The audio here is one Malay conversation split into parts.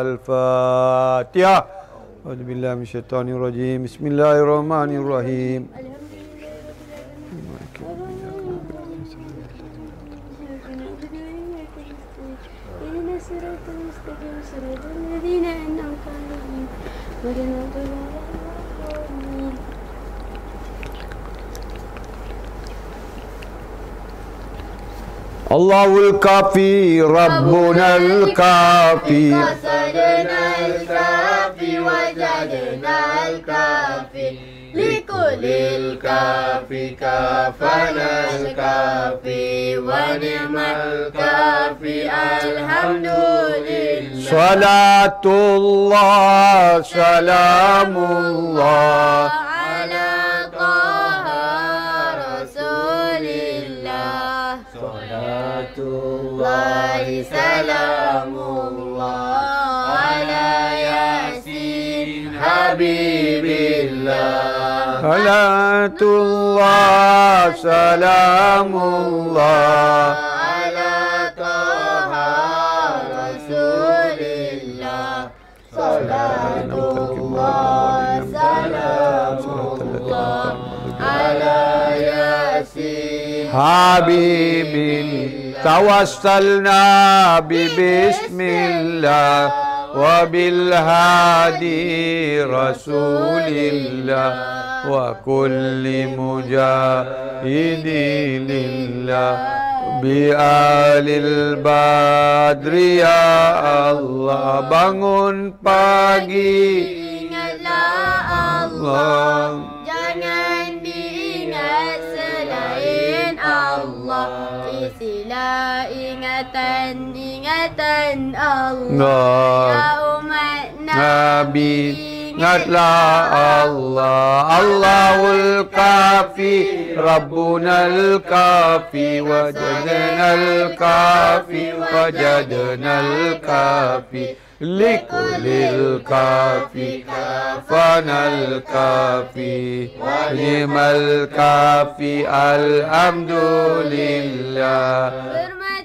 Al-Fatihah. A'udzubillahi minasyaitonir rajim. Bismillahirrahmanirrahim. Allahul Kafi, Rabbunal Kafi, qasadnal kafi wajadnal kafi likulil kafi kafanal kafi wa ni'mal kafi alhamdulillah. Salatullah, salamullah ala taha rasulillah. Salatullahi salamullah ala yasin habibillah. Salatullah, salamullah ala taha rasulillah. Salatullah salamullah ala yasin Habibil. Tawassalna bismillah wa bil hadi rasulillah wa kulli mujahidin lillah bi alil badri ya Allah. Bangun pagi, ingatlah Allah, jangan diingat selain Allah. Isilah ingatan Allah. Ya umat Nabi, ingatlah Allah. Allahul Kafi, Rabbunal Kafi, wajadnal Kafi, wajadnal Kafi, likulil Kafi kafanal Kafi, ni'mal Kafi alhamdulillah.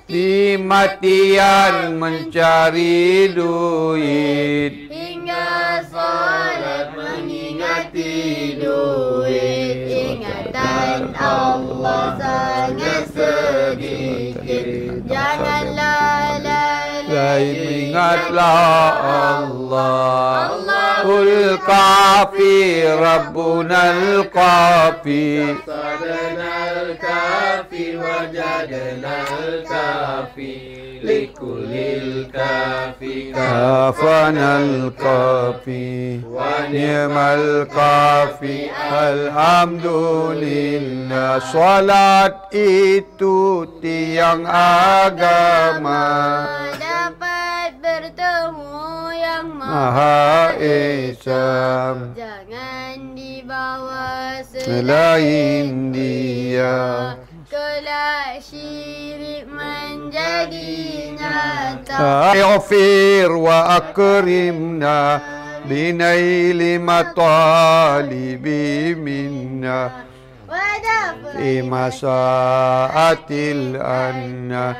Di matian mencari duit, hingga salat mengingati duit. Ingatan Allah sangat sedikit, janganlah lalai. ingatlah Allah. Allahul Kafi, Rabbunal Kafi, qasadnal kafi wajadnal kafi likulil kafi kafanal Kafi, wa ni'mal Kafi alhamdulillah. Salat itu tiang agama, dapat bertemu yang Maha Esa, jangan dibawa selain Dia. kelak syirik menjadi nyata. Ighfir wa akrimna binaili matalibi minna fi masaatil anna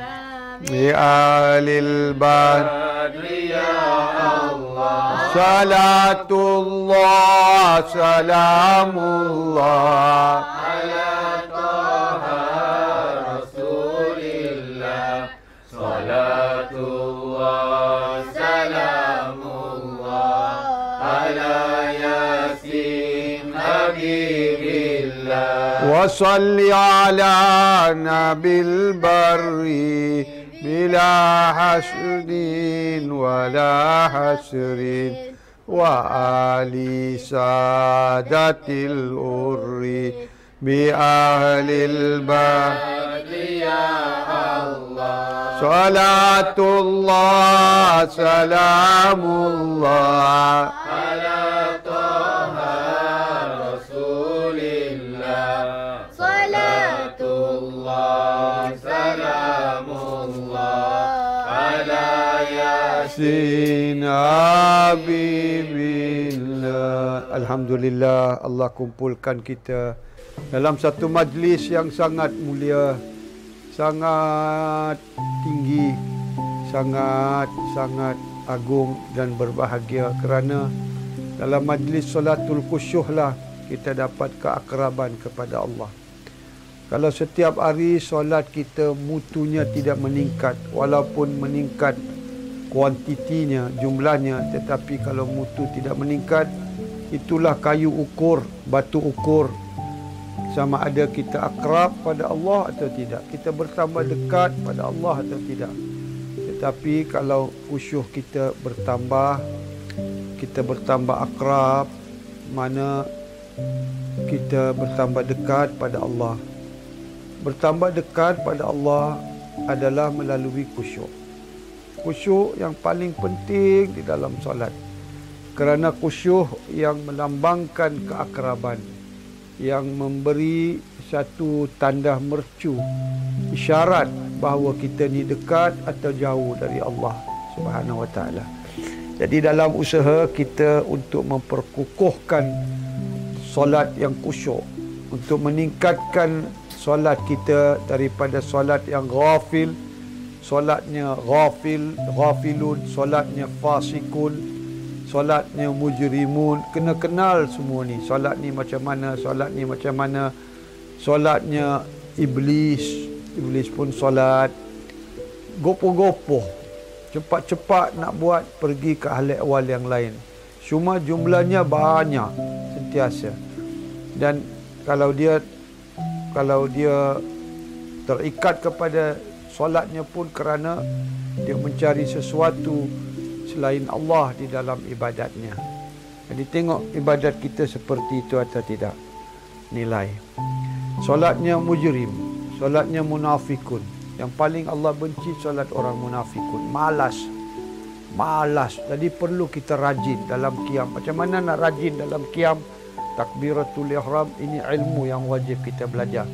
bi alil badri ya Allah. Salatullah, salamullah ala taha rasulillah. Salatullah salamullah ala yasin habibillah. wa salli ala nabil barri bila hasdin wala hasrin wa ali sadatil urri بأهل البر يا الله صلاة الله سلام الله على طه رسول الله صلاة الله سلام الله على ياسين Habibillah. Alhamdulillah, Allah kumpulkan kita dalam satu majlis yang sangat mulia, sangat tinggi, sangat agung dan berbahagia, kerana dalam majlis solatul khusyuk lah kita dapat keakraban kepada Allah. Kalau setiap hari solat kita mutunya tidak meningkat, walaupun meningkat kuantitinya, jumlahnya, tetapi kalau mutu tidak meningkat, itulah kayu ukur, batu ukur sama ada kita akrab pada Allah atau tidak, kita bertambah dekat pada Allah atau tidak. Tetapi kalau khusyuk kita bertambah akrab, mana kita bertambah dekat pada Allah. Bertambah dekat pada Allah adalah melalui khusyuk. Khusyuk yang paling penting di dalam solat, kerana khusyuk yang melambangkan keakraban, yang memberi satu tanda mercu, isyarat bahawa kita ni dekat atau jauh dari Allah Subhanahu Wa Taala. Jadi dalam usaha kita untuk memperkukuhkan solat yang khusyuk, untuk meningkatkan solat kita daripada solat yang ghafil, solatnya ghafilun, solatnya fasikun, solatnya mujrimun, kena kenal semua ni. Solat ni macam mana, solat ni macam mana. Solatnya iblis pun solat. Gopoh-gopoh, cepat-cepat nak buat, pergi ke ahli awal yang lain. Cuma jumlahnya banyak sentiasa. Dan kalau dia terikat kepada solatnya pun kerana dia mencari sesuatu selain Allah di dalam ibadatnya. Jadi tengok ibadat kita seperti itu atau tidak. Nilai. Solatnya mujrim, solatnya munafikun. Yang paling Allah benci solat orang munafikun. Malas. Jadi perlu kita rajin dalam qiyam. Macam mana nak rajin dalam qiyam? Takbiratul ihram, ini ilmu yang wajib kita belajar.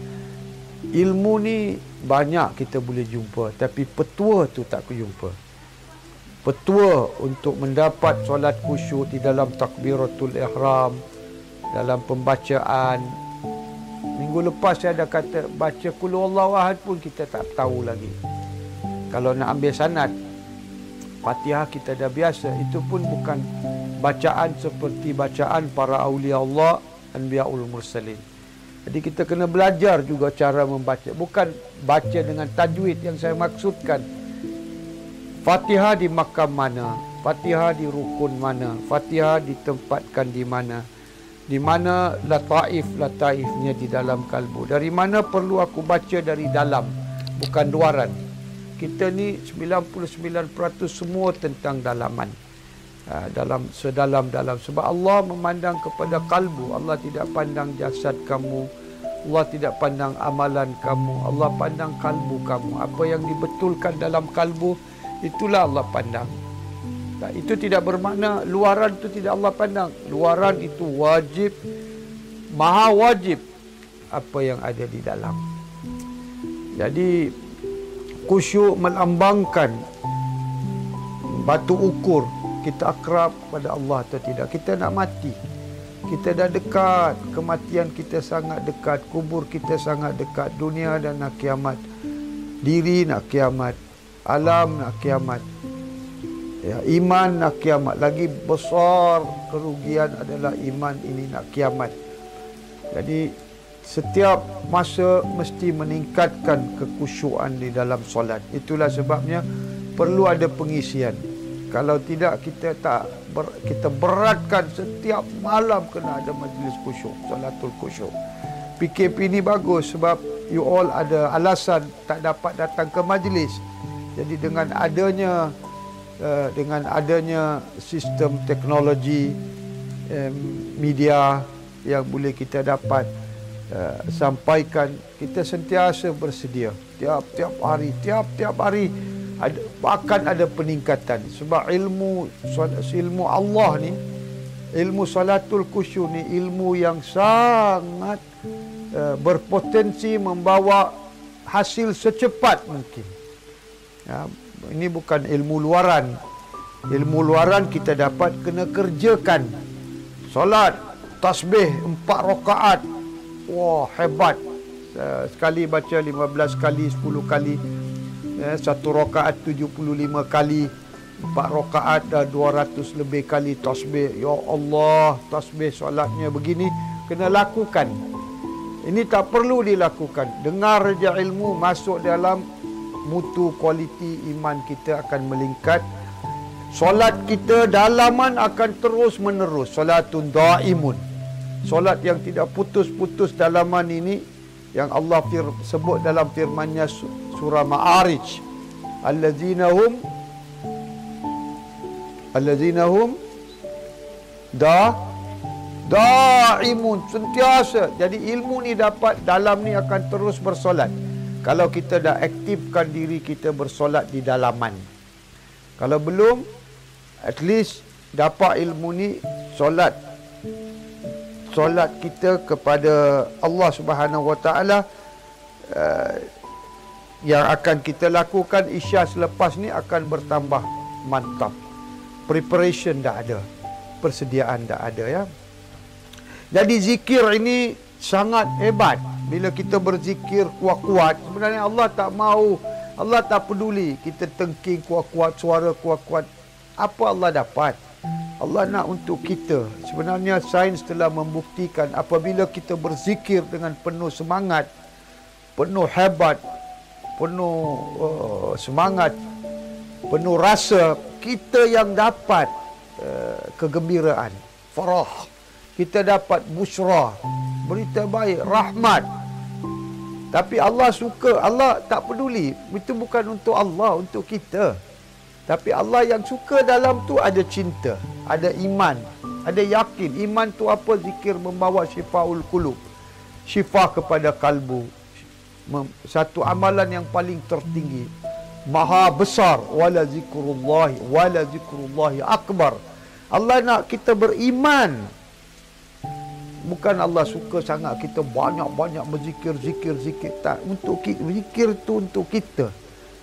Ilmu ni banyak kita boleh jumpa, tapi petua tu tak jumpa. Petua untuk mendapat solat khusyuk di dalam takbiratul ihram, dalam pembacaan. Minggu lepas saya dah kata, baca qul huwallahu ahad pun kita tak tahu lagi. Kalau nak ambil sanad, Fatihah kita dah biasa, itu pun bukan bacaan seperti bacaan para awliya Allah, anbiyaul mursalin. Jadi kita kena belajar juga cara membaca, bukan baca dengan tajwid yang saya maksudkan. Fatihah di makam mana, Fatihah di rukun mana, Fatihah ditempatkan di mana lataifnya di dalam kalbu. Dari mana perlu aku baca dari dalam, bukan luaran. Kita ni 99% semua tentang dalaman, dalam sedalam-dalam. Sebab Allah memandang kepada kalbu. Allah tidak pandang jasad kamu, Allah tidak pandang amalan kamu, Allah pandang kalbu kamu. Apa yang dibetulkan dalam kalbu, itulah Allah pandang. Itu tidak bermakna luaran itu tidak Allah pandang. Luaran itu wajib, maha wajib apa yang ada di dalam. Jadi khusyuk melambangkan batu ukur kita akrab pada Allah atau tidak. Kita nak mati, kita dah dekat, kematian kita sangat dekat, kubur kita sangat dekat, dunia dan nak kiamat, diri nak kiamat, alam nak kiamat, ya, iman nak kiamat. Lagi besar kerugian adalah iman ini nak kiamat. Jadi setiap masa mesti meningkatkan kekhusyuan di dalam solat. Itulah sebabnya perlu ada pengisian. Kalau tidak, kita beratkan setiap malam kena ada majlis khusyuk, solatul khusyuk. PKP ni bagus sebab you all ada alasan tak dapat datang ke majlis. Jadi dengan adanya sistem teknologi, media yang boleh kita dapat sampaikan, kita sentiasa bersedia tiap-tiap hari akan ada peningkatan. Sebab ilmu Allah ni, ilmu salatul khusyuk ni ilmu yang sangat berpotensi membawa hasil secepat mungkin. Ini bukan ilmu luaran. Ilmu luaran kita dapat kena kerjakan. Solat tasbih 4 rakaat, wah hebat. Sekali baca 15 kali, 10 kali. Satu rakaat 75 kali, 4 rakaat dah 200 lebih kali tasbih. Ya Allah, tasbih solatnya begini, kena lakukan. Ini tak perlu dilakukan. Dengar saja ilmu, masuk dalam mutu kualiti iman kita akan meningkat. Solat kita dalaman akan terus menerus. Solatun daimun. Solat yang tidak putus-putus dalaman ini yang Allah sebut dalam firman-Nya surah Ma'arij. Allazina hum daimun, sentiasa. Jadi ilmu ni dapat, dalam ni akan terus bersolat. Kalau kita dah aktifkan diri kita bersolat di dalaman. Kalau belum, at least dapat ilmu ni, solat kita kepada Allah Subhanahu Wa Taala yang akan kita lakukan Isya selepas ni akan bertambah mantap. Preparation dah ada, persediaan dah ada, ya. Jadi zikir ini sangat hebat. Bila kita berzikir kuat-kuat, sebenarnya Allah tak mau, Allah tak peduli kita tengking kuat-kuat, suara kuat-kuat. Apa Allah dapat? Allah nak untuk kita. Sebenarnya sains telah membuktikan apabila kita berzikir dengan penuh semangat, penuh hebat, penuh semangat, penuh rasa, kita yang dapat kegembiraan, farah. Kita dapat busra, berita baik, rahmat. Tapi Allah suka, Allah tak peduli. Itu bukan untuk Allah, untuk kita. Tapi Allah yang suka dalam tu ada cinta, ada iman, ada yakin. Iman tu apa? Zikir membawa syifaul qulub, syifa kepada kalbu. Satu amalan yang paling tertinggi, maha besar. Wala zikrullahi akbar. Allah nak kita beriman. Bukan Allah suka sangat kita banyak-banyak berzikir. Tak, untuk zikir tu untuk kita.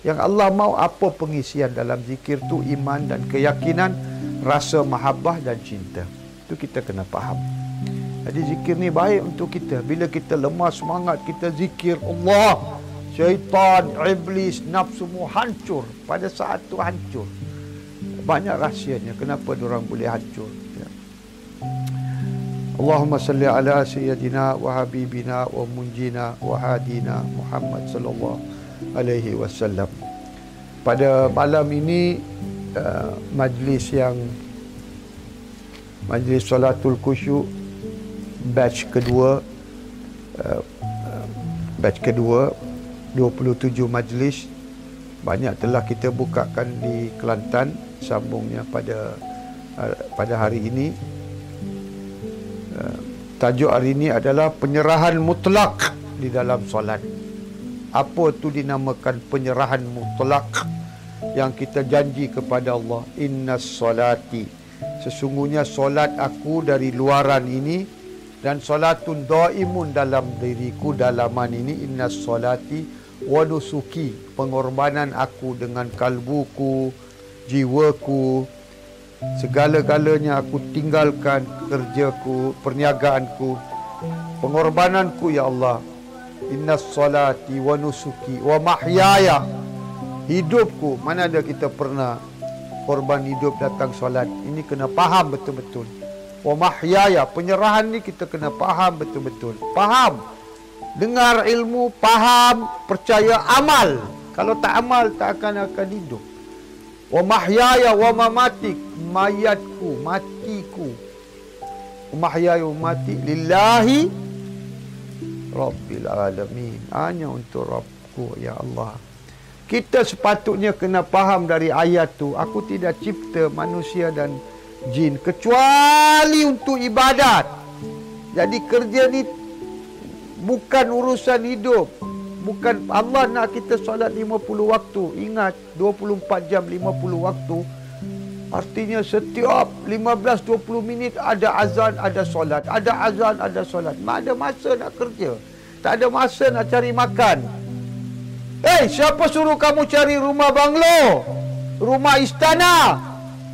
Yang Allah mau apa pengisian dalam zikir tu? Iman dan keyakinan, rasa mahabbah dan cinta. Itu kita kena faham. Jadi zikir ni baik untuk kita. Bila kita lemah semangat, kita zikir Allah, syaitan, iblis, nafsu mu hancur. Pada saat tu hancur. Banyak rahsianya kenapa diorang boleh hancur. Ya. Allahumma salli ala sayyidina wa habibina wa munjina wa hadina Muhammad sallallahu alaihi wasallam. Pada malam ini majlis salatul khusyuk batch kedua 27 majlis. Banyak telah kita bukakan di Kelantan, sambungnya pada hari ini. Tajuk hari ini adalah penyerahan mutlak di dalam solat. Apa tu dinamakan penyerahan mutlak? Yang kita janji kepada Allah, innas solati, sesungguhnya solat aku dari luaran ini, dan solatun daimun dalam diriku, dalaman ini, innas solati wa nusuki, pengorbanan aku dengan kalbuku, jiwaku, segala-galanya aku tinggalkan, kerjaku, perniagaanku, pengorbananku, ya Allah. Innas salati wa nusuki wa mahyaya, hidupku. Mana ada kita pernah korban hidup datang solat? Ini kena faham betul-betul. Wa mahyaya, penyerahan ni kita kena faham betul-betul. Faham, dengar ilmu, faham, percaya, amal. Kalau tak amal, tak akan hidup. Wa mahyaya wa mamatik, mayatku, matiku. Wa mahyaya wa mati lillahi Rabbil alamin, hanya untuk Rabbku, ya Allah. Kita sepatutnya kena faham dari ayat tu, aku tidak cipta manusia dan jin kecuali untuk ibadat. Jadi kerja ni Bukan urusan hidup. Bukan Allah nak kita solat 50 waktu. Ingat, 24 jam 50 waktu. Artinya setiap 15-20 minit ada azan, ada solat. Ada azan, ada solat. Tak ada masa nak kerja. Tak ada masa nak cari makan. Siapa suruh kamu cari rumah banglo? Rumah istana?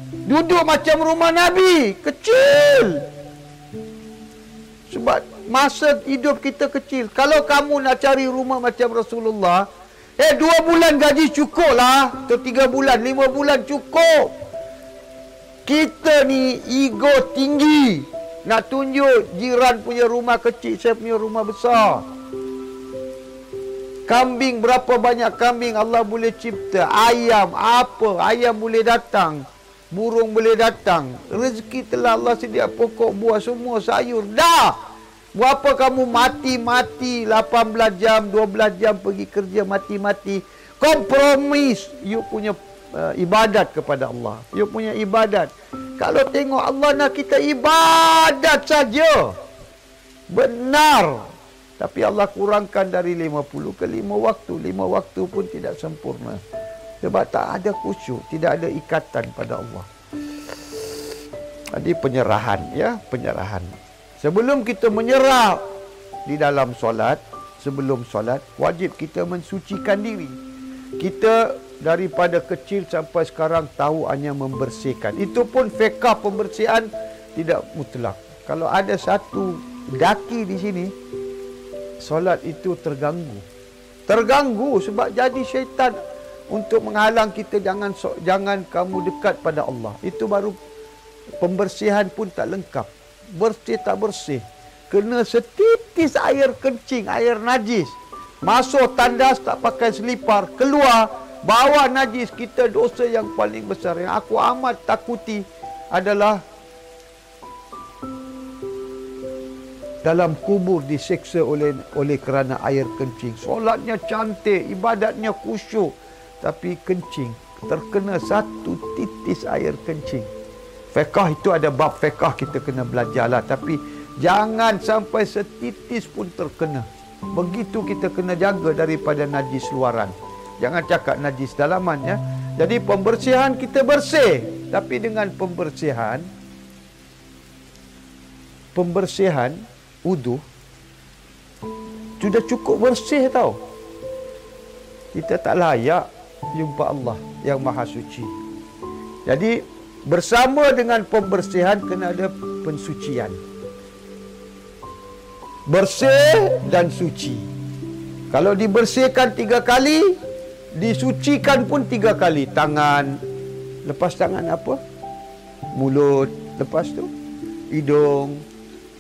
Duduk macam rumah Nabi. Kecil. Sebab masa hidup kita kecil. Kalau kamu nak cari rumah macam Rasulullah, 2 bulan gaji cukup lah. Atau 3 bulan, 5 bulan cukup. Kita ni ego tinggi. Nak tunjuk jiran punya rumah kecil, saya punya rumah besar. Kambing, berapa banyak kambing Allah boleh cipta. Ayam, apa? Ayam boleh datang. Burung boleh datang. Rezeki telah Allah sedia, pokok buah semua, sayur. Dah! Berapa kamu mati-mati 18 jam, 12 jam pergi kerja mati-mati. Kompromis. You punya ibadat kepada Allah. You punya ibadat. Kalau tengok Allah nak kita ibadat saja. Benar. Tapi Allah kurangkan dari 50 ke 5 waktu. 5 waktu pun tidak sempurna. Sebab tak ada khusyuk. Tidak ada ikatan pada Allah. Jadi penyerahan. Ya, penyerahan. Sebelum kita menyerah di dalam solat, sebelum solat, wajib kita mensucikan diri. Kita daripada kecil sampai sekarang tahu hanya membersihkan. Itu pun fiqh pembersihan tidak mutlak. Kalau ada satu daki di sini, solat itu terganggu. Terganggu sebab jadi syaitan untuk menghalang kita jangan kamu dekat pada Allah. Itu baru pembersihan pun tak lengkap. Bersih tak bersih. Kena setitis air kencing, air najis. Masuk tandas tak pakai selipar, keluar bawa najis. Kita dosa yang paling besar yang aku amat takuti adalah dalam kubur diseksa oleh kerana air kencing. Solatnya cantik, ibadatnya khusyuk, tapi kencing, terkena satu titis air kencing. Fiqh itu ada bab fiqh kita kena belajarlah, tapi jangan sampai setitis pun terkena. Begitu kita kena jaga daripada najis luaran. Jangan cakap najis dalaman ya. Jadi pembersihan kita bersih, tapi dengan pembersihan wudu sudah cukup bersih tau. Kita tak layak jumpa Allah yang Maha Suci. Jadi bersama dengan pembersihan kena ada pensucian. Bersih dan suci. Kalau dibersihkan 3 kali, disucikan pun 3 kali. Tangan, lepas tangan apa? Mulut, lepas tu hidung.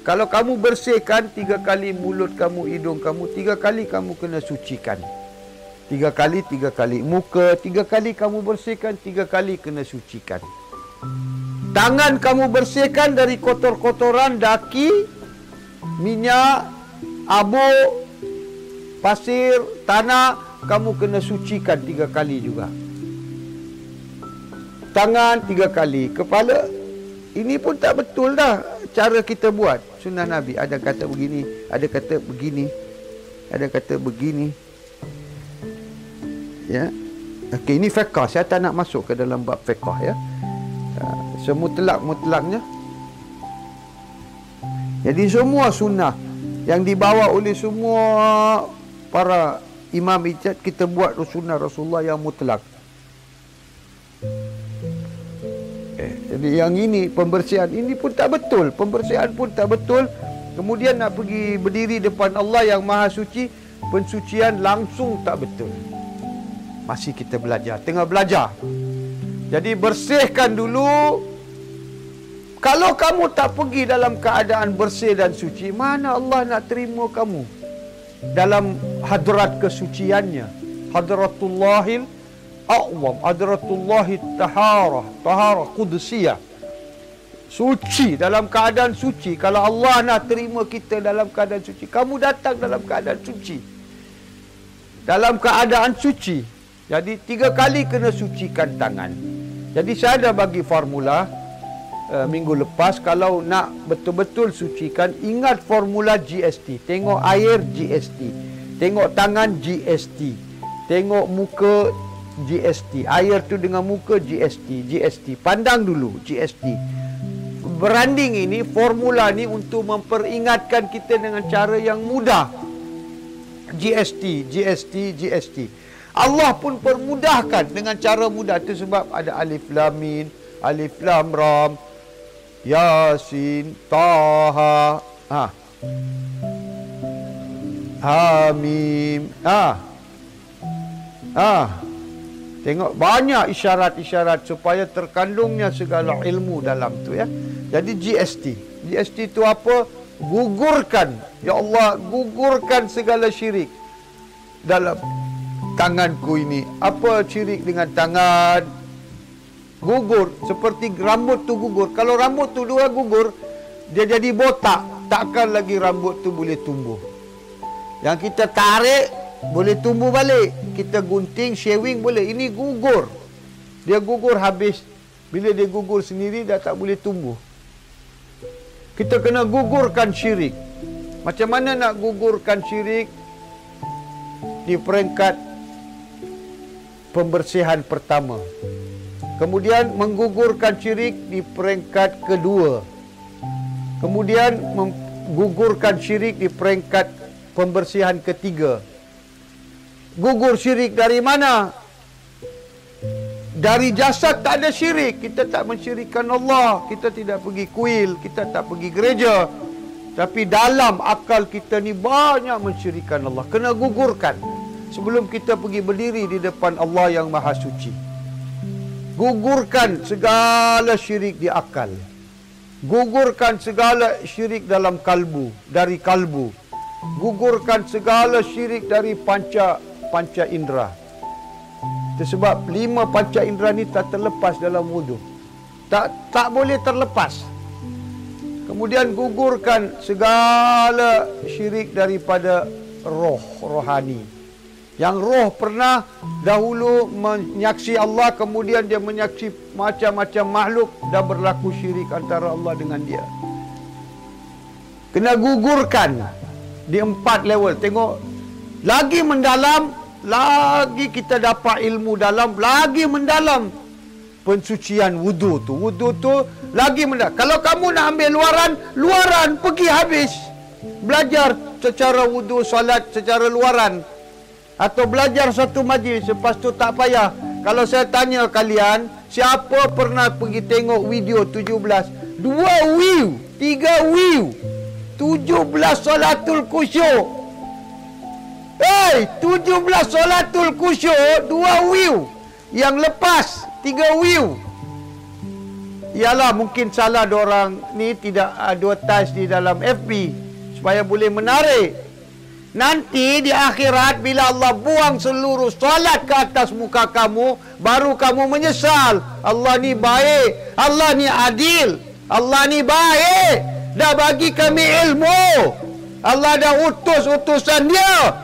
Kalau kamu bersihkan 3 kali mulut kamu, hidung kamu, 3 kali kamu kena sucikan. 3 kali, 3 kali. Muka, 3 kali kamu bersihkan, 3 kali kena sucikan. Tangan kamu bersihkan dari kotor-kotoran, daki, minyak, abu, pasir, tanah, kamu kena sucikan 3 kali juga. Tangan 3 kali. Kepala, ini pun tak betul dah cara kita buat. Sunnah Nabi ada kata begini, ada kata begini, ada kata begini. Ya. Okey, ini fiqh. Saya tak nak masuk ke dalam bab fiqh ya. Semutlak-mutlaknya. Jadi semua sunnah yang dibawa oleh semua para imam ijtihad, kita buat sunnah Rasulullah yang mutlak. Jadi yang ini pembersihan ini pun tak betul, pembersihan pun tak betul. Kemudian nak pergi berdiri depan Allah yang Maha Suci, pensucian langsung tak betul. Masih kita belajar, tengah belajar. Jadi bersihkan dulu. Kalau kamu tak pergi dalam keadaan bersih dan suci, mana Allah nak terima kamu dalam hadrat kesuciannya? Hadratullahil a'zam, hadratullahit taharah qudusiyah. Suci, dalam keadaan suci. Kalau Allah nak terima kita dalam keadaan suci, kamu datang dalam keadaan suci, dalam keadaan suci. Jadi 3 kali kena sucikan tangan. Jadi saya dah bagi formula. minggu lepas, kalau nak betul-betul sucikan, ingat formula GST. Tengok air GST, tengok tangan GST, tengok muka GST, air tu dengan muka GST. Pandang dulu GST. Branding ini, formula ni untuk memperingatkan kita dengan cara yang mudah. GST. Allah pun permudahkan dengan cara mudah. Itu sebab ada alif lam mim, alif lam ram, Yasin, Taha, Hamim. Tengok banyak isyarat-isyarat supaya terkandungnya segala ilmu dalam tu ya. Jadi GST itu apa? Gugurkan, ya Allah, gugurkan segala syirik dalam tanganku ini. Apa syirik dengan tangan? Gugur, seperti rambut tu gugur. Kalau rambut tu dua gugur, dia jadi botak, takkan lagi rambut tu boleh tumbuh. Yang kita tarik boleh tumbuh balik, kita gunting, shaving boleh. Ini gugur, dia gugur habis. Bila dia gugur sendiri, dah tak boleh tumbuh. Kita kena gugurkan syirik. Macam mana nak gugurkan syirik? Di peringkat pembersihan pertama. Kemudian menggugurkan syirik di peringkat kedua. Kemudian menggugurkan syirik di peringkat pembersihan ketiga. Gugur syirik dari mana? Dari jasad tak ada syirik. Kita tak mensyirikkan Allah. Kita tidak pergi kuil, kita tak pergi gereja. Tapi dalam akal kita ni banyak mensyirikkan Allah. Kena gugurkan sebelum kita pergi berdiri di depan Allah yang Maha Suci. Gugurkan segala syirik di akal. Gugurkan segala syirik dalam kalbu, dari kalbu. Gugurkan segala syirik dari panca indera. Itu sebab 5 panca indera ni tak terlepas dalam wudu. Tak boleh terlepas. Kemudian gugurkan segala syirik daripada rohani. Yang roh pernah dahulu menyaksi Allah, kemudian dia menyaksi macam-macam makhluk, dah berlaku syirik antara Allah dengan dia. Kena gugurkan di 4 level. Tengok, lagi mendalam, lagi kita dapat ilmu dalam, lagi mendalam pensucian wudu tu. Wudu tu lagi mendalam. Kalau kamu nak ambil luaran pergi habis. Belajar secara wudu, solat secara luaran. Atau belajar satu majlis, lepas tu tak payah. Kalau saya tanya kalian, siapa pernah pergi tengok video 17? 2 view, 3 view, 17 solatul khusyuk. 17 solatul khusyuk, 2 view. Yang lepas 3 view. Ialah mungkin salah diorang ni tidak advertise di dalam FB supaya boleh menarik. Nanti di akhirat bila Allah buang seluruh solat ke atas muka kamu, baru kamu menyesal. Allah ni baik, Allah ni adil, Allah ni baik, dah bagi kami ilmu, Allah dah utus utusan dia.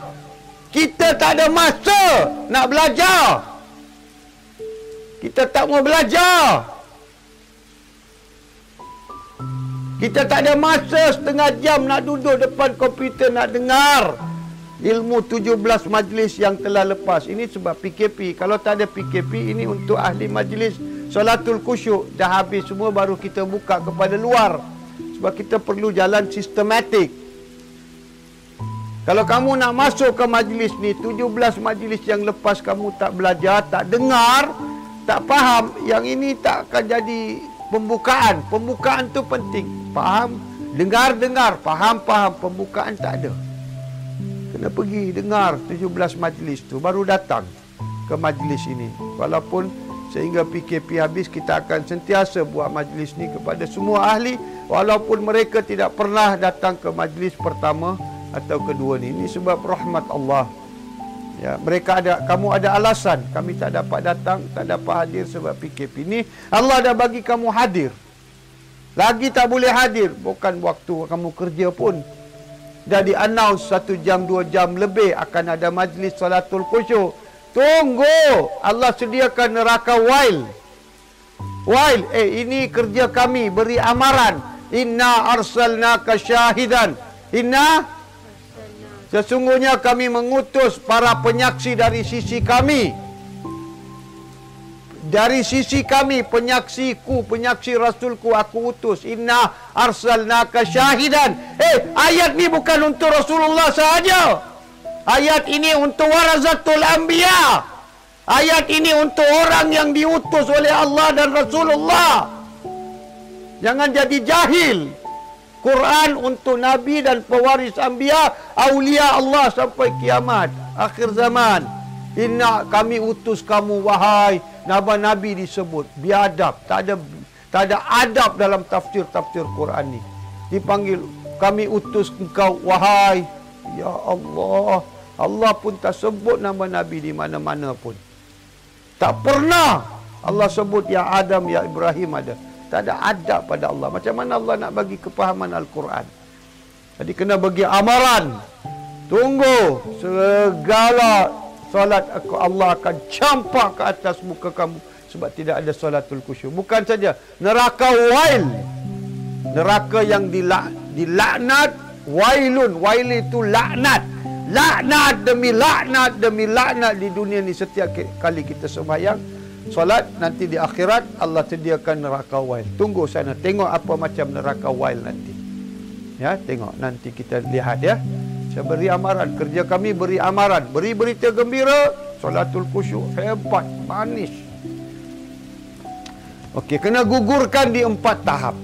Kita tak ada masa nak belajar. Kita tak mau belajar. Kita tak ada masa setengah jam nak duduk depan komputer nak dengar ilmu 17 majlis yang telah lepas. Ini sebab PKP. Kalau tak ada PKP, ini untuk ahli majlis solatul khusyuk. Dah habis semua baru kita buka kepada luar. Sebab kita perlu jalan sistematik. Kalau kamu nak masuk ke majlis ni, 17 majlis yang lepas kamu tak belajar, tak dengar, tak faham, yang ini tak akan jadi pembukaan. Pembukaan tu penting. Faham, dengar, faham. Pembukaan tak ada. Kena pergi dengar 17 majlis tu, baru datang ke majlis ini. Walaupun sehingga PKP habis, kita akan sentiasa buat majlis ni kepada semua ahli, walaupun mereka tidak pernah datang ke majlis pertama atau kedua ni. Ini sebab rahmat Allah. Ya, kamu ada alasan, kami tak dapat datang, tak dapat hadir sebab PKP ni. Allah dah bagi kamu hadir. Lagi tak boleh hadir, bukan waktu kamu kerja pun. Dah di-announce 1 jam, 2 jam lebih akan ada majlis salatul khusyuk. Tunggu, Allah sediakan neraka wild. While, ini kerja kami, beri amaran. Inna arsalnaka syahidan. Inna, sesungguhnya kami mengutus para penyaksi dari sisi kami. Dari sisi kami, penyaksiku, penyaksi Rasulku, aku utus. Inna arsalnaka syahidan. Ayat ni bukan untuk Rasulullah sahaja. Ayat ini untuk warazatul anbiya. Ayat ini untuk orang yang diutus oleh Allah dan Rasulullah. Jangan jadi jahil. Quran untuk Nabi dan pewaris anbiya, awliya Allah sampai kiamat, akhir zaman. Inna, kami utus kamu, wahai Nabi disebut biadab, tak ada adab dalam tafsir Quran ni. Dipanggil, kami utus engkau, wahai, ya Allah. Allah pun tak sebut nama Nabi di mana-mana pun. Tak pernah Allah sebut ya Adam, ya Ibrahim ada. Tak ada adab pada Allah. Macam mana Allah nak bagi kepahaman Al-Quran? Jadi kena bagi amaran. Tunggu segala solat Allah akan campak ke atas muka kamu sebab tidak ada solatul khusyuk. Bukan saja neraka wail, neraka yang dilaknat, wailun, wail itu laknat, laknat demi laknat demi laknat di dunia ni. Setiap kali kita sembahyang solat, nanti di akhirat Allah sediakan neraka wail. Tunggu sana, tengok apa macam neraka wail nanti. Ya, tengok nanti kita lihat ya. Saya beri amaran, kerja kami beri amaran, beri berita gembira, solatul khusyuk, hebat, manis. Okey, kena gugurkan di 4 tahap.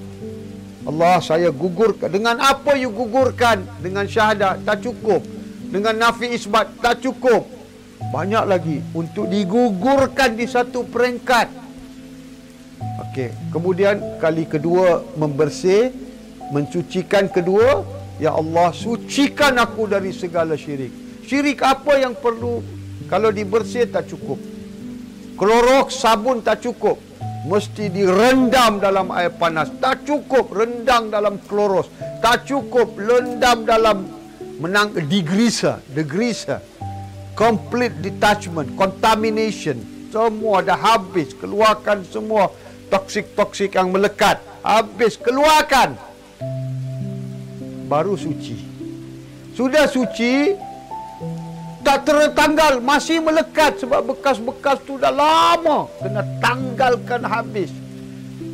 Allah, saya gugurkan. Dengan apa you gugurkan? Dengan syahadat tak cukup. Dengan nafi isbat tak cukup. Banyak lagi untuk digugurkan di satu peringkat. Okey, kemudian kali kedua membersih, mencucikan kedua. Ya Allah, sucikan aku dari segala syirik. Syirik apa yang perlu? Kalau dibersih tak cukup. Kloroks, sabun tak cukup. Mesti direndam dalam air panas. Tak cukup rendang dalam kloros. Tak cukup rendam dalam degrisa. Complete detachment, contamination. Semua dah habis. Keluarkan semua toksik-toksik yang melekat. Habis, keluarkan. Baru suci. Sudah suci, tak tertanggal, masih melekat sebab bekas-bekas tu dah lama. Kena tanggalkan habis.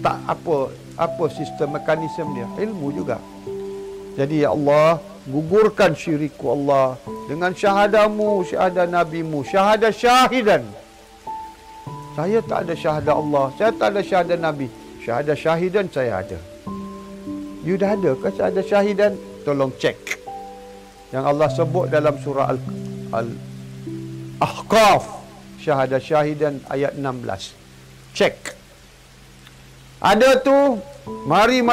Tak apa sistem mekanisme dia. Ilmu juga. Jadi ya Allah, gugurkan syirikku Allah dengan syahadamu, syahadah nabimu, syahadah syahidan. Saya tak ada syahadah Allah, saya tak ada syahadah Nabi. Syahadah syahidan saya ada. You dah ada ke syahadah syahidan? Tolong cek. Yang Allah sebut dalam surah Al-Ahqaf, syahadah syahidan ayat 16. Cek. Ada tu, mari.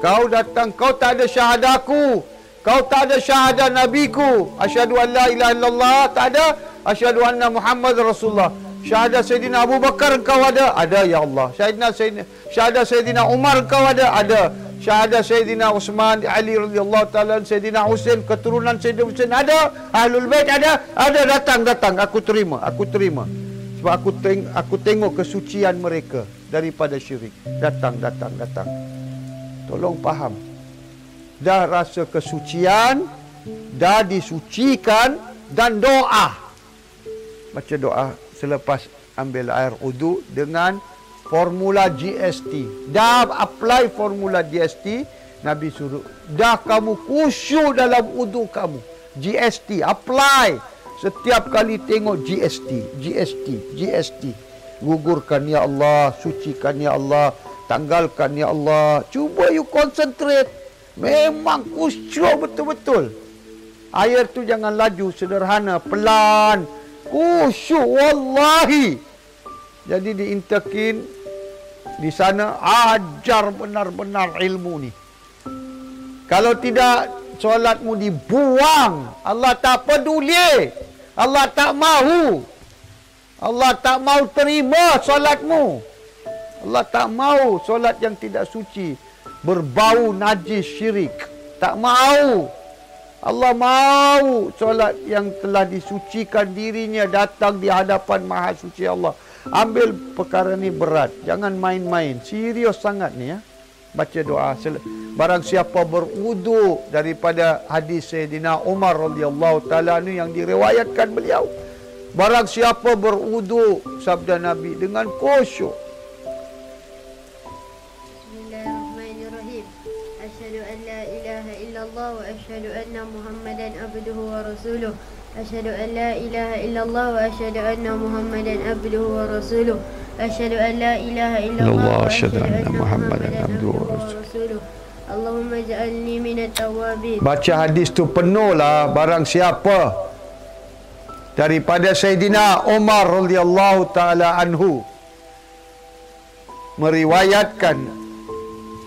Kau datang, kau tak ada syahadaku. Kau tak ada syahadah nabiku. Asyhadu an la ilaha illallah, tak ada. Asyhadu anna Muhammad Rasulullah. Syahadah Sayyidina Abu Bakar engkau ada? Ada ya Allah. Syahadah Sayyidina Umar engkau ada? Ada. Syahadah Sayyidina Utsman, Ali radhiyallahu taala, Sayyidina Husain, keturunan Sayyidina Husain ada? Ahlul Bait ada? Ada, datang. Aku terima. Sebab aku tengok kesucian mereka daripada syirik. Datang. Tolong faham. Dah rasa kesucian, dah disucikan, dan doa. Baca doa selepas ambil air wudu dengan formula GST. Dah apply formula GST, Nabi suruh. Dah kamu khusyuk dalam wudu kamu. GST, apply. Setiap kali tengok GST. Gugurkan ya Allah, sucikan ya Allah, tanggalkan ya Allah. Cuba you concentrate. Memang khusyuk betul-betul. Air tu jangan laju, sederhana, pelan. Khusyuk, wallahi. Jadi di Intakin, di sana ajar benar-benar ilmu ni. Kalau tidak, solatmu dibuang. Allah tak peduli. Allah tak mahu. Allah tak mahu terima solatmu. Allah tak mahu solat yang tidak suci, berbau najis syirik. Tak mahu. Allah mahu solat yang telah disucikan dirinya datang di hadapan Maha Suci Allah. Ambil perkara ni berat. Jangan main-main. Serius sangat ni ya. Baca doa. Barang siapa berwudu daripada hadis Sayyidina Umar radhiyallahu taala ni yang diriwayatkan beliau. Barang siapa berwudu, sabda Nabi, dengan khusyuk. Bismillahirrahmanirrahim. Asyhadu an la ilaha illallah wa asyhadu anna Muhammadan abduhu wa rasuluh. Asyhadu an la ilaha illallah wa asyhadu anna Muhammadan abduhu wa rasuluh. Asyhadu an la ilaha illallah wa asyhadu anna Muhammadan abduhu wa rasuluh. Allahumma ja'alni minat tawabin. Baca hadis tu penuhlah. Barang siapa daripada Sayyidina Umar radhiyallahu taala anhu meriwayatkan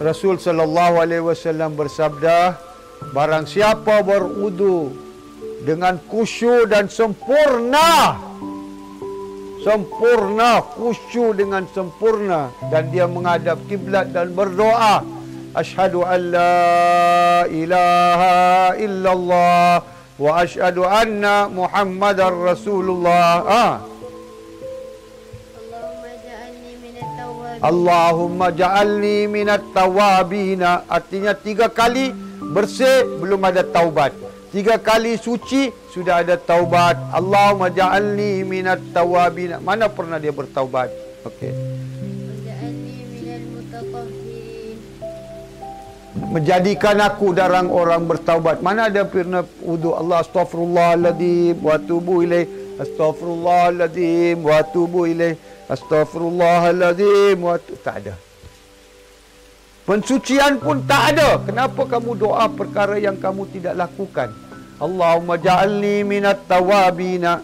Rasul sallallahu alaihi wasallam bersabda, barang siapa berwudu dengan khusyuk dan sempurna, khusyuk dengan sempurna, dan dia menghadap kiblat dan berdoa, asyhadu an la ilaha illallah wa asyhadu anna Muhammadar Rasulullah. Allahumma ja'alni minat tawabina. Artinya 3 kali bersih belum ada taubat, 3 kali suci sudah ada taubat. Allahumma ja'alni minat tawabina. Mana pernah dia bertaubat? Okey. Menjadikan aku darang orang bertaubat. Mana ada pernah wudu Allah astaghfirullahaladzim wa atubu ilaih, astaghfirullahaladzim wa atubu ilaih, astaghfirullahaladzim wa tak ada. Pensucian pun tak ada. Kenapa kamu doa perkara yang kamu tidak lakukan? Allahumma ja'alni minat tawabina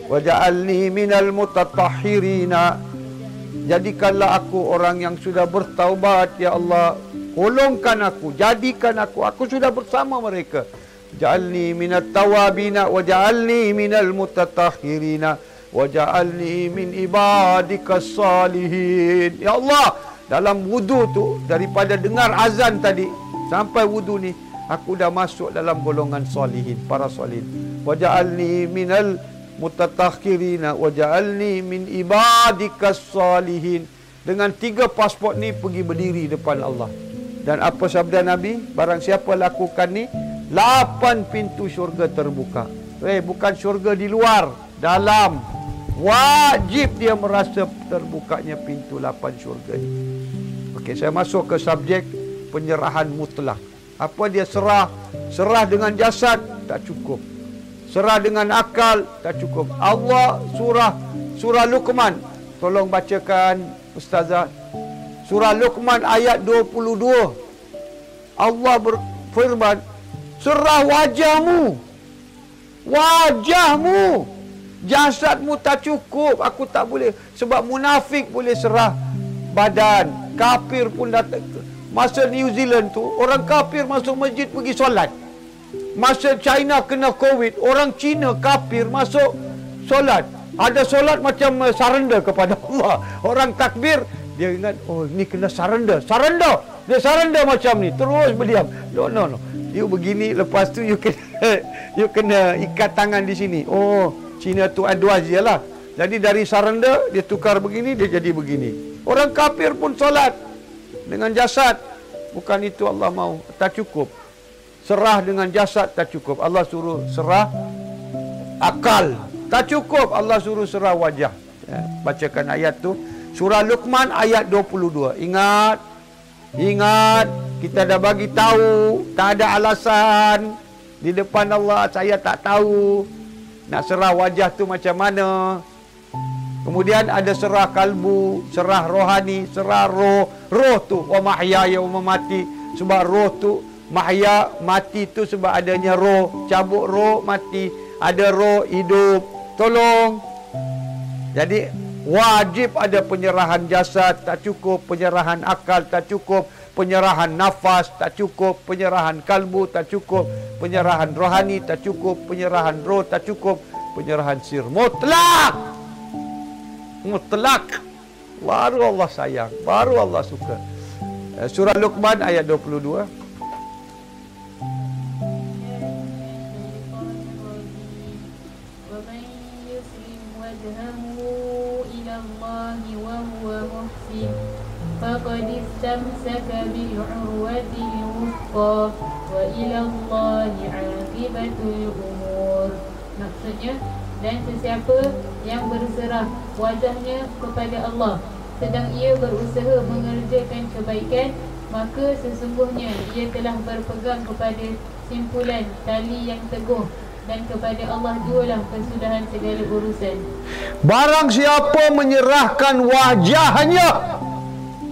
wa ja'alni minal mutatahhirina. Jadikanlah aku orang yang sudah bertaubat ya Allah. Tolongkan aku, jadikan aku sudah bersama mereka. Ja'alni minat tawabina wa ja'alni minal mutatahhirina wa ja'alni min ibadikas salihin. Ya Allah, dalam wudu tu, daripada dengar azan tadi sampai wudu ni, aku dah masuk dalam golongan salihin, para salihin. Wa ja'alni minal mutatahhirina wa ja'alni min ibadikas salihin. Dengan 3 pasport ni pergi berdiri depan Allah. Dan apa sabda Nabi? Barang siapa lakukan ni, 8 pintu syurga terbuka. Bukan syurga di luar, dalam. Wajib dia merasa terbukanya pintu 8 syurga ni. Okey, saya masuk ke subjek penyerahan mutlak. Apa dia serah? Serah dengan jasad tak cukup. Serah dengan akal tak cukup. Allah surah Luqman. Tolong bacakan Ustazah. Surah Luqman ayat 22. Allah berfirman, serah wajahmu. Wajahmu. Jasadmu tak cukup. Aku tak boleh. Sebab munafik boleh serah badan. Kafir pun datang. Masa New Zealand tu, orang kafir masuk masjid pergi solat. Masa China kena Covid, orang Cina kafir masuk solat. Ada solat macam surrender kepada Allah. Orang takbir, dia ingat, oh ni kena surrender. Dia surrender macam ni. Terus berdiam. No. You begini, lepas tu you kena ikat tangan di sini. Oh, Cina tu advance je lah. Jadi dari surrender, dia tukar begini, dia jadi begini. Orang kafir pun solat dengan jasad. Bukan itu Allah mau. Tak cukup. Serah dengan jasad tak cukup. Allah suruh serah akal. Tak cukup. Allah suruh serah wajah. Ya, bacakan ayat tu. Surah Luqman ayat 22. Ingat, kita dah bagi tahu, tak ada alasan di depan Allah saya tak tahu nak serah wajah tu macam mana. Kemudian ada serah kalbu, serah rohani, serah roh. Roh tu wa mahyaya wa mamati. Sebab roh tu mahya, mati tu sebab adanya roh. Cabut roh, mati. Ada roh, hidup. Tolong. Jadi wajib ada penyerahan jasad, tak cukup. Penyerahan akal, tak cukup. Penyerahan nafas, tak cukup. Penyerahan kalbu, tak cukup. Penyerahan rohani, tak cukup. Penyerahan roh, tak cukup. Penyerahan sir. Mutlak. Baru Allah sayang. Baru Allah suka. Surah Luqman ayat 22. يسلم وجهه إلى الله وهو محسن فقد استمسك بالعروة الوثقى وإلى الله عاقبة الأمور. Maksudnya, dan sesiapa yang berserah wajahnya kepada Allah sedang ia berusaha mengerjakan kebaikan, maka sesungguhnya ia telah berpegang kepada simpulan tali yang teguh, dan kepada Allah jualah kesudahan segala urusan. Barang siapa menyerahkan wajahnya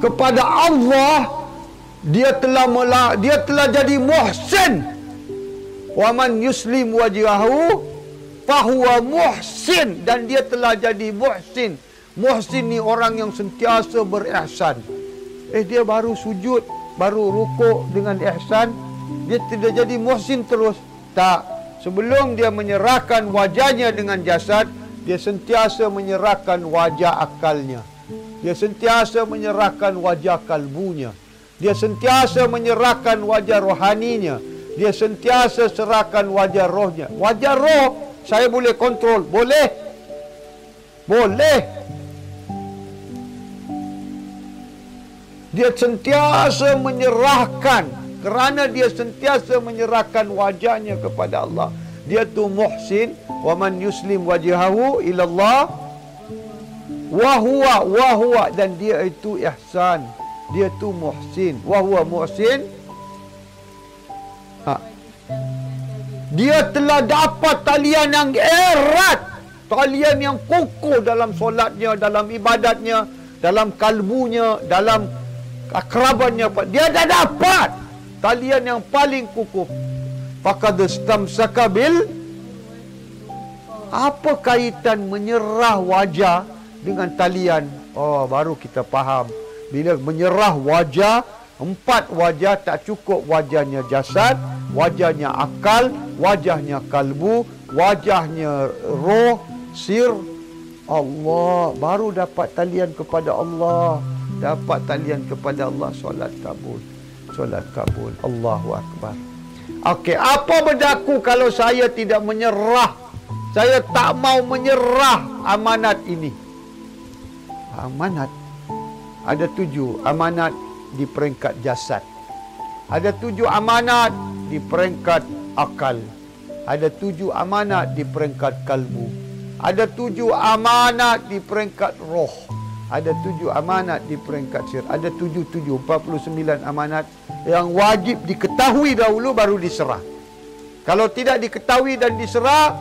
kepada Allah, dia telah jadi muhsin. Wa man yuslim wajhahu fahuwa muhsin, dan dia telah jadi muhsin. Muhsin ni orang yang sentiasa berihsan. Dia baru sujud, baru rukuk dengan ihsan, dia tidak jadi muhsin terus. Tak. Sebelum dia menyerahkan wajahnya dengan jasad, dia sentiasa menyerahkan wajah akalnya. Dia sentiasa menyerahkan wajah kalbunya. Dia sentiasa menyerahkan wajah rohaninya. Dia sentiasa serahkan wajah rohnya. Wajah roh saya boleh kontrol. Boleh. Boleh. Dia sentiasa menyerahkan. Kerana dia sentiasa menyerahkan wajahnya kepada Allah, dia tu muhsin. Wa man yuslim wajhahu ila Allah wa huwa, dan dia itu ihsan. Dia tu muhsin. Wa huwa muhsin. Dia telah dapat talian yang erat, talian yang kukuh dalam solatnya, dalam ibadatnya, dalam kalbunya, dalam akrabannya. Dia dah dapat talian yang paling kukuh. Faqad istamsaka bil. Apa kaitan menyerah wajah dengan talian? Oh, baru kita faham. Bila menyerah wajah, 4 wajah tak cukup. Wajahnya jasad, wajahnya akal, wajahnya kalbu, wajahnya roh, sir. Allah, baru dapat talian kepada Allah. Dapat talian kepada Allah, solat kabul. Solat kabul. Allahu Akbar. Okey, apa berlaku kalau saya tidak menyerah? Saya tak mau menyerah amanat ini. Amanat ada 7 amanat di peringkat jasad. Ada 7 amanat di peringkat akal. Ada 7 amanat di peringkat kalbu. Ada 7 amanat di peringkat roh. Ada 7 amanat di peringkat sir. Ada 49 amanat yang wajib diketahui dahulu baru diserah. Kalau tidak diketahui dan diserah,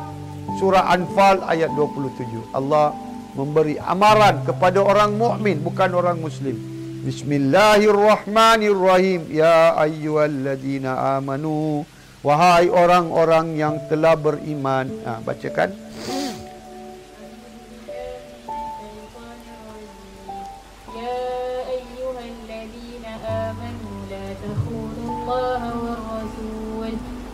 surah Anfal ayat 27. Allah memberi amaran kepada orang mukmin, bukan orang muslim. Bismillahirrahmanirrahim. Ya ayyuhalladzina amanu. Wahai orang-orang yang telah beriman. Bacakan.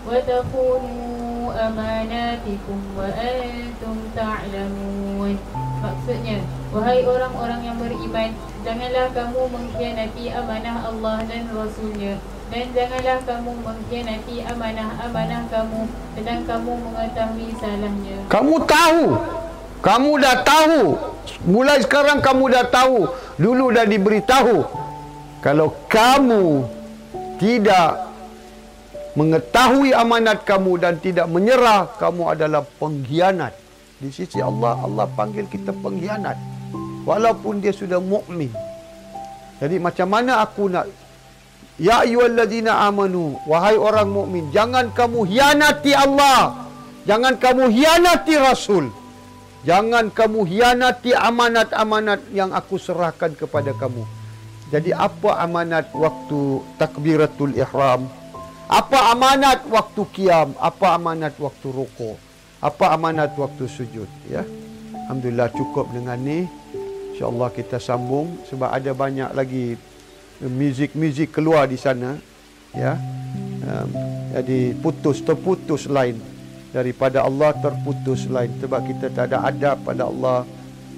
وَتَخُونُوا أَمَانَاتِكُمْ وَأَنْتُمْ تَعْلَمُونَ. Maksudnya, wahai orang-orang yang beriman, janganlah kamu mengkhianati amanah Allah dan Rasulnya, dan janganlah kamu mengkhianati amanah-amanah kamu sedang kamu mengetahui salahnya. Kamu tahu. Kamu dah tahu. Mulai sekarang kamu dah tahu. Dulu dah diberitahu. Kalau kamu tidak mengetahui amanat kamu dan tidak menyerah, kamu adalah pengkhianat. Di sisi Allah, Allah panggil kita pengkhianat walaupun dia sudah mukmin. Jadi macam mana aku nak, ya ayyuhalladzina amanu, wahai orang mukmin, jangan kamu hianati Allah, jangan kamu hianati Rasul, jangan kamu hianati amanat-amanat yang aku serahkan kepada kamu. Jadi apa amanat waktu takbiratul ihram? Apa amanat waktu qiyam? Apa amanat waktu rukuk? Apa amanat waktu sujud? Ya, alhamdulillah cukup dengan ni. InsyaAllah kita sambung sebab ada banyak lagi muzik keluar di sana. Ya, jadi terputus lain daripada Allah, terputus lain sebab kita tak ada adab pada Allah,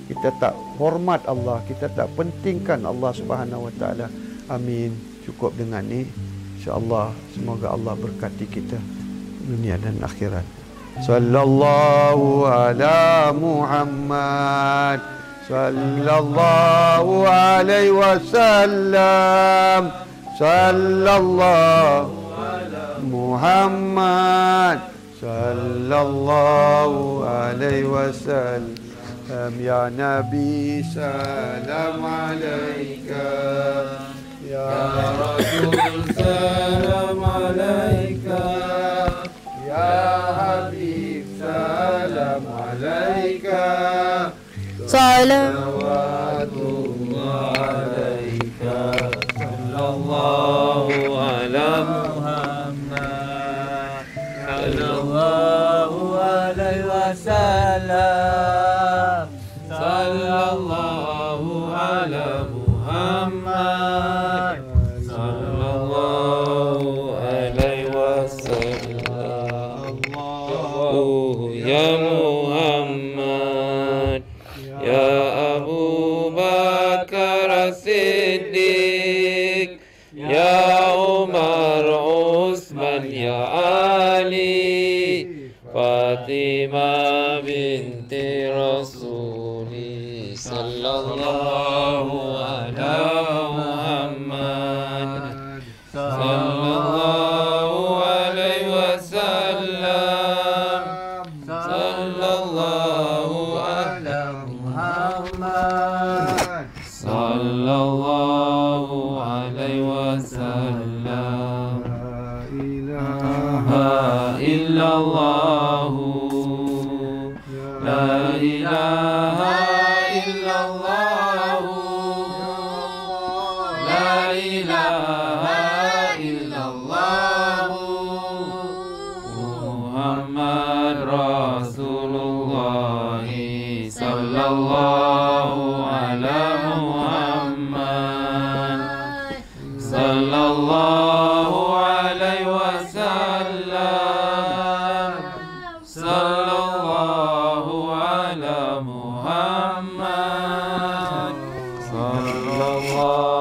kita tak hormat Allah, kita tak pentingkan Allah Subhanahu Wa Taala. Amin. Cukup dengan ni. InsyaAllah semoga Allah berkati kita dunia dan akhirat. sallallahu ala Muhammad, sallallahu alaihi wasallam, sallallahu Muhammad, sallallahu alaihi wasallam. Ya Nabi, salam alaika. Ya Rasul, salam alaika. Ya Habib, salam alaika. Salawatullah alaika. Sallallahu ala Muhammad, sallallahu alaihi wasallam, sallallahu ala Muhammad, sallallahu alaihi wasallam. Oh ya Muhammad, ya Abu Bakar As-Siddiq, ya Umar, Utsman, ya Ali, Fatimah binti Rasuli, sallallahu ala Muhammad, sallallahu alaihi wasallam, sallallahu ala Muhammad, sallallahu alaihi wasallam. La ilaha illallah, la ilaha illallah, la ilaha illallah, Muhammad Rasulullah, sallallahu ala Muhammad, sallallahu alaihi wasallam, sallallahu ala Muhammad, sallallahu